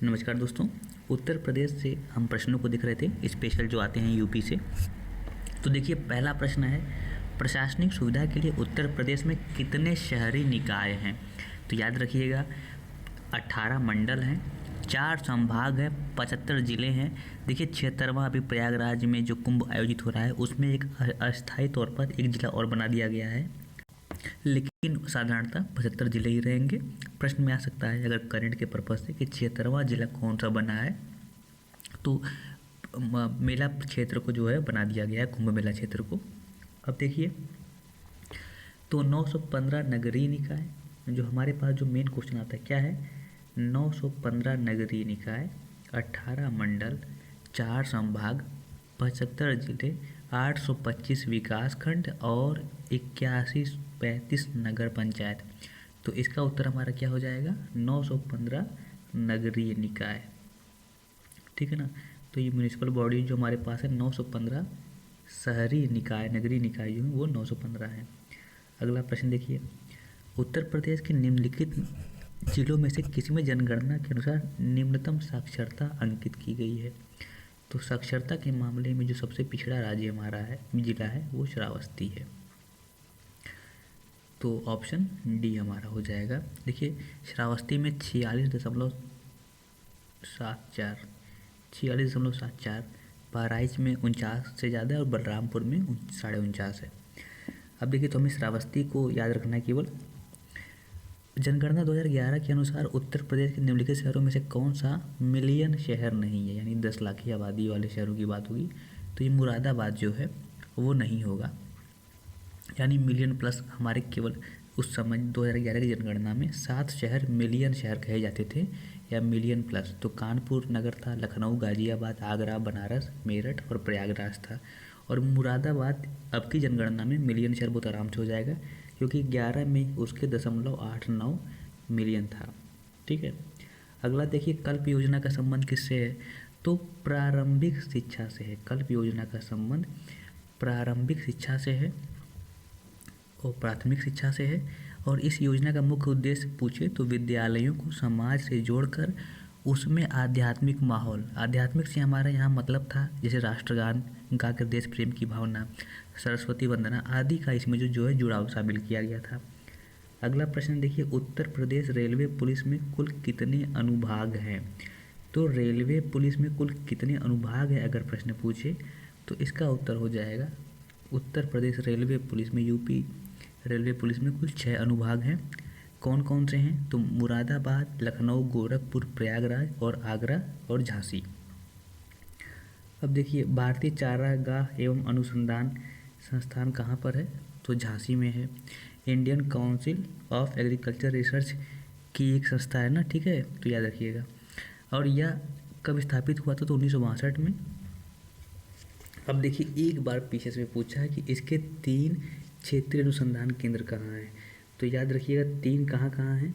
नमस्कार दोस्तों। उत्तर प्रदेश से हम प्रश्नों को देख रहे थे, स्पेशल जो आते हैं यूपी से। तो देखिए, पहला प्रश्न है, प्रशासनिक सुविधा के लिए उत्तर प्रदेश में कितने शहरी निकाय हैं? तो याद रखिएगा, 18 मंडल हैं, 4 संभाग हैं, 75 ज़िले हैं। देखिए, 76वां अभी प्रयागराज में जो कुंभ आयोजित हो रहा है उसमें एक अस्थायी तौर पर एक ज़िला और बना दिया गया है, लेकिन साधारणतः 75 ज़िले ही रहेंगे। प्रश्न में आ सकता है अगर करंट के पर्पज से कि 76वां ज़िला कौन सा बना है, तो मेला क्षेत्र को जो है बना दिया गया है, कुंभ मेला क्षेत्र को। अब देखिए, तो 915 नगरीय निकाय, जो हमारे पास जो मेन क्वेश्चन आता है क्या है, 915 नगरीय निकाय, 18 मंडल, 4 संभाग, 75 जिले, 825 विकास खंड और 8135 नगर पंचायत। तो इसका उत्तर हमारा क्या हो जाएगा, 915 नगरीय निकाय। ठीक है ना। तो ये म्यूनिसिपल बॉडी जो हमारे पास है 915, शहरी निकाय नगरीय निकाय जो है वो 915 है। अगला प्रश्न देखिए, उत्तर प्रदेश के निम्नलिखित जिलों में से किसी में जनगणना के अनुसार निम्नतम साक्षरता अंकित की गई है? तो साक्षरता के मामले में जो सबसे पिछड़ा राज्य हमारा है, जिला है, वो श्रावस्ती है। तो ऑप्शन डी हमारा हो जाएगा। देखिए, श्रावस्ती में 46.74, बहराइच में 49 से ज़्यादा है और बलरामपुर में 49.5 है। अब देखिए, तो हमें श्रावस्ती को याद रखना है केवल। जनगणना 2011 के अनुसार उत्तर प्रदेश के निम्नलिखित शहरों में से कौन सा मिलियन शहर नहीं है, यानी 10 लाख की आबादी वाले शहरों की बात होगी, तो ये मुरादाबाद जो है वो नहीं होगा, यानी मिलियन प्लस। हमारे केवल उस समय 2011 की जनगणना में 7 शहर मिलियन शहर कहे जाते थे, या मिलियन प्लस। तो कानपुर नगर था, लखनऊ, गाजियाबाद, आगरा, बनारस, मेरठ और प्रयागराज था। और मुरादाबाद अब की जनगणना में मिलियन शहर बहुत आराम से हो जाएगा, क्योंकि 11 में उसके 0.89 मिलियन था। ठीक है। अगला देखिए, कल्प योजना का संबंध किससे है? तो प्रारंभिक शिक्षा से है। कल्प योजना का संबंध प्रारंभिक शिक्षा से है और प्राथमिक शिक्षा से है। और इस योजना का मुख्य उद्देश्य पूछे तो विद्यालयों को समाज से जोड़कर उसमें आध्यात्मिक माहौल, आध्यात्मिक से हमारा यहाँ मतलब था जैसे राष्ट्रगान गाकर देश प्रेम की भावना, सरस्वती वंदना आदि का इसमें जो है जुड़ाव शामिल किया गया था। अगला प्रश्न देखिए, उत्तर प्रदेश रेलवे पुलिस में कुल कितने अनुभाग हैं? तो रेलवे पुलिस में कुल कितने अनुभाग हैं अगर प्रश्न पूछे तो इसका उत्तर हो जाएगा, उत्तर प्रदेश रेलवे पुलिस में, यूपी रेलवे पुलिस में कुल 6 अनुभाग हैं। कौन कौन से हैं? तो मुरादाबाद, लखनऊ, गोरखपुर, प्रयागराज और आगरा और झांसी। अब देखिए, भारतीय चारागाह एवं अनुसंधान संस्थान कहाँ पर है? तो झांसी में है। Indian council of agriculture research की एक संस्था है ना, ठीक है, तो याद रखिएगा। और यह कब स्थापित हुआ था? तो 1962 में। अब देखिए, एक बार पीछे से पूछा है कि इसके 3 क्षेत्रीय अनुसंधान केंद्र कहाँ हैं, तो याद रखिएगा 3 कहाँ कहाँ हैं।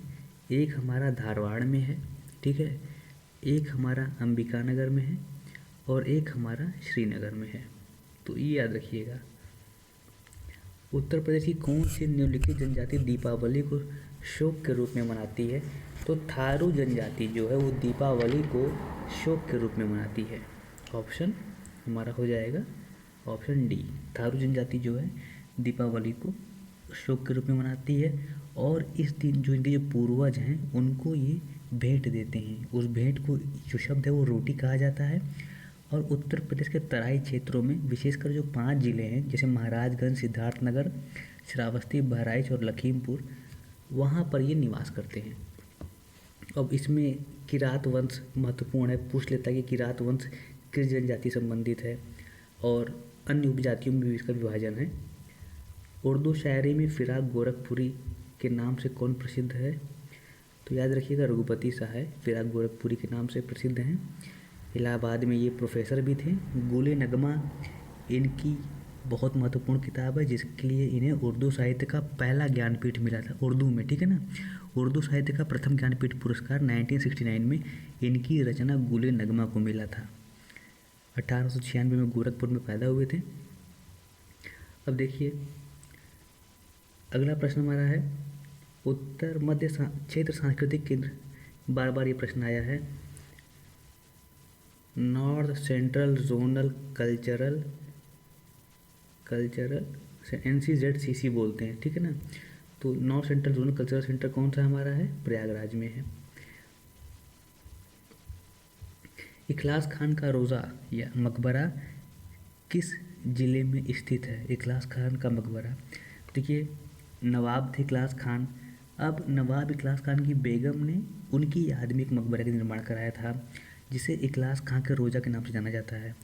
एक हमारा धारवाड़ में है, ठीक है, एक हमारा अंबिकानगर में है और एक हमारा श्रीनगर में है। तो ये याद रखिएगा। उत्तर प्रदेश की कौन सी निम्नलिखित जनजाति दीपावली को शोक के रूप में मनाती है? तो थारू जनजाति जो है वो दीपावली को शोक के रूप में मनाती है। ऑप्शन हमारा हो जाएगा ऑप्शन डी, थारू जनजाति जो है दीपावली को शोक के रूप में मनाती है। और इस दिन जो इनके जो पूर्वज हैं उनको ये भेंट देते हैं। उस भेंट को जो शब्द है वो रोटी कहा जाता है। और उत्तर प्रदेश के तराई क्षेत्रों में विशेषकर जो 5 जिले हैं जैसे महाराजगंज, सिद्धार्थनगर, श्रावस्ती, बहराइच और लखीमपुर, वहाँ पर ये निवास करते हैं। अब इसमें किरात वंश महत्वपूर्ण है, पूछ लेता है कि किरात वंश किस जनजाति संबंधित है और अन्य उपजातियों में भी इसका विभाजन है। उर्दू शायरी में फिराक गोरखपुरी के नाम से कौन प्रसिद्ध है? तो याद रखिएगा रघुपति सहाय फिराक गोरखपुरी के नाम से प्रसिद्ध हैं। इलाहाबाद में ये प्रोफेसर भी थे। गुले नगमा इनकी बहुत महत्वपूर्ण किताब है, जिसके लिए इन्हें उर्दू साहित्य का पहला ज्ञानपीठ मिला था उर्दू में, ठीक है ना। उर्दू साहित्य का प्रथम ज्ञानपीठ पुरस्कार 1969 में इनकी रचना गुले नगमा को मिला था। 1896 में गोरखपुर में पैदा हुए थे। अब देखिए, अगला प्रश्न हमारा है, उत्तर मध्य क्षेत्र सांस्कृतिक केंद्र, बार बार ये प्रश्न आया है, north central zonal cultural NCZCC बोलते हैं, ठीक है ना। तो north central zonal cultural centre कौन सा हमारा है, प्रयागराज में है। इखलास खान का रोज़ा या मकबरा किस ज़िले में स्थित है। इखलास खान का मकबरा, देखिए नवाब थे इखलास खान। अब नवाब इखलास खान की बेगम ने उनकी याद में एक मकबरे का निर्माण कराया था, जिसे इखलास खान के रोज़ा के नाम से जाना जाता है,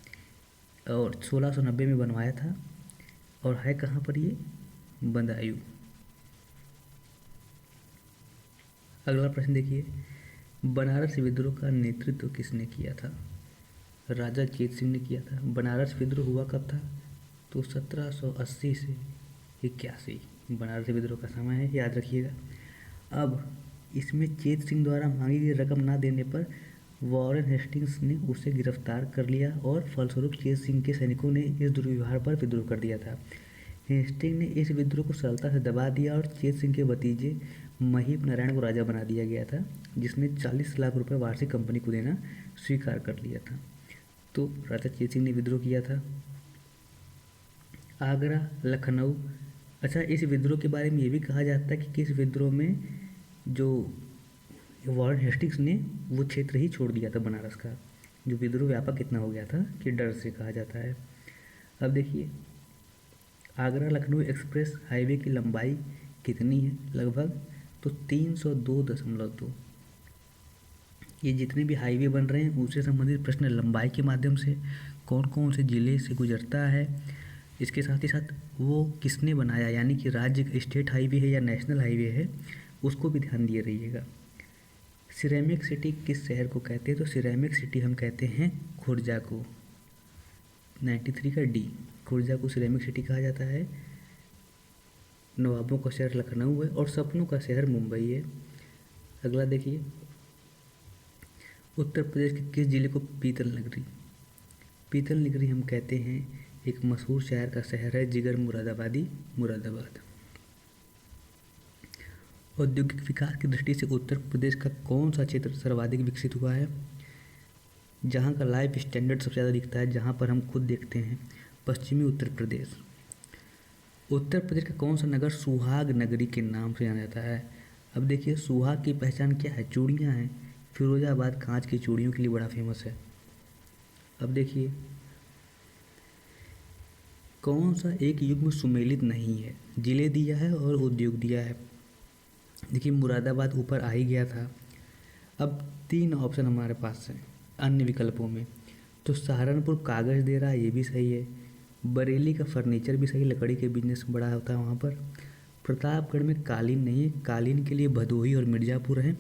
और 1690 में बनवाया था। और है कहाँ पर ये, बदायूं। अगला प्रश्न देखिए, बनारस विद्रोह का नेतृत्व किसने किया था। राजा चेत सिंह ने किया था। बनारस विद्रोह हुआ कब था, तो 1780 से 81 बनारस विद्रोह का समय है, याद रखिएगा। अब इसमें चेत सिंह द्वारा मांगी गई रकम ना देने पर वॉरेन हेस्टिंग्स ने उसे गिरफ्तार कर लिया और फलस्वरूप चेत सिंह के सैनिकों ने इस दुर्व्यवहार पर विद्रोह कर दिया था। हेस्टिंग ने इस विद्रोह को सरलता से दबा दिया और चेत सिंह के भतीजे महीप नारायण को राजा बना दिया गया था, जिसने 40 लाख रुपए वार्षिक कंपनी को देना स्वीकार कर लिया था। तो राजा चेत सिंह ने विद्रोह किया था। आगरा, लखनऊ, अच्छा इस विद्रोह के बारे में ये भी कहा जाता है कि किस विद्रोह में जो वॉरेन हेस्टिंग्स ने वो क्षेत्र ही छोड़ दिया था बनारस का, जो विद्रोह व्यापक इतना हो गया था कि डर से कहा जाता है। अब देखिए, आगरा लखनऊ एक्सप्रेस हाईवे की लंबाई कितनी है लगभग, तो 302.2। ये जितने भी हाईवे बन रहे हैं उससे संबंधित प्रश्न लंबाई के माध्यम से, कौन कौन से ज़िले से गुजरता है, इसके साथ ही साथ वो किसने बनाया, यानी कि राज्य स्टेट हाईवे है या नेशनल हाईवे है, उसको भी ध्यान दिए रहिएगा। सिरेमिक सिटी किस शहर को कहते हैं, तो सिरेमिक सिटी हम कहते हैं खुर्जा को। 93 का डी, खुर्जा को सिरेमिक सिटी कहा जाता है। नवाबों का शहर लखनऊ है और सपनों का शहर मुंबई है। अगला देखिए, उत्तर प्रदेश के किस जिले को पीतल नगरी, पीतल नगरी हम कहते हैं एक मशहूर शहर का शहर है जिगर मुरादाबादी, मुरादाबाद। औद्योगिक विकास की दृष्टि से उत्तर प्रदेश का कौन सा क्षेत्र सर्वाधिक विकसित हुआ है, जहाँ का लाइफ स्टैंडर्ड सबसे ज़्यादा दिखता है, जहाँ पर हम खुद देखते हैं, पश्चिमी उत्तर प्रदेश। उत्तर प्रदेश का कौन सा नगर सुहाग नगरी के नाम से जाना जाता है। अब देखिए, सुहाग की पहचान क्या है, चूड़ियाँ हैं। फिरोजाबाद कांच की चूड़ियों के लिए बड़ा फेमस है। अब देखिए, कौन सा एक युग में सुमेलित नहीं है, जिले दिया है और उद्योग दिया है। देखिए, मुरादाबाद ऊपर आ ही गया था। अब 3 ऑप्शन हमारे पास हैं अन्य विकल्पों में, तो सहारनपुर कागज़ दे रहा है, ये भी सही है। बरेली का फर्नीचर भी सही, लकड़ी के बिजनेस बड़ा होता है वहाँ पर। प्रतापगढ़ में कालीन नहीं है, कालीन के लिए भदोही और मिर्ज़ापुर है।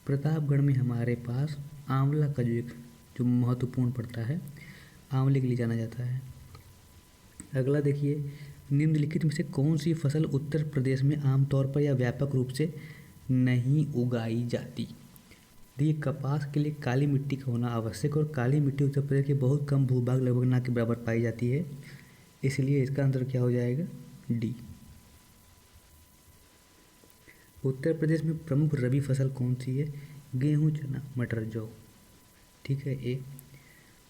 प्रतापगढ़ में हमारे पास आंवला का जो महत्वपूर्ण पड़ता है, आंवले के लिए जाना जाता है। अगला देखिए, निम्नलिखित में से कौन सी फसल उत्तर प्रदेश में आमतौर पर या व्यापक रूप से नहीं उगाई जाती। देखिए, कपास के लिए काली मिट्टी का होना आवश्यक, और काली मिट्टी उत्तर प्रदेश के बहुत कम भूभाग लगभग ना के बराबर पाई जाती है, इसलिए इसका आंसर क्या हो जाएगा, डी। उत्तर प्रदेश में प्रमुख रबी फसल कौन सी है, गेहूँ, चना, मटर, जौ, ठीक है। ए।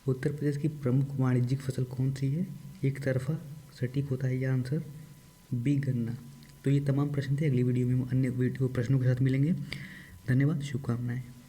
उत्तर प्रदेश की प्रमुख वाणिज्यिक फसल कौन सी है, एक तरफा, सटीक होता है यह आंसर। बी, गन्ना। तो ये तमाम प्रश्न थे। अगली वीडियो में हम अन्य वीडियो प्रश्नों के साथ मिलेंगे। धन्यवाद, शुभकामनाएं।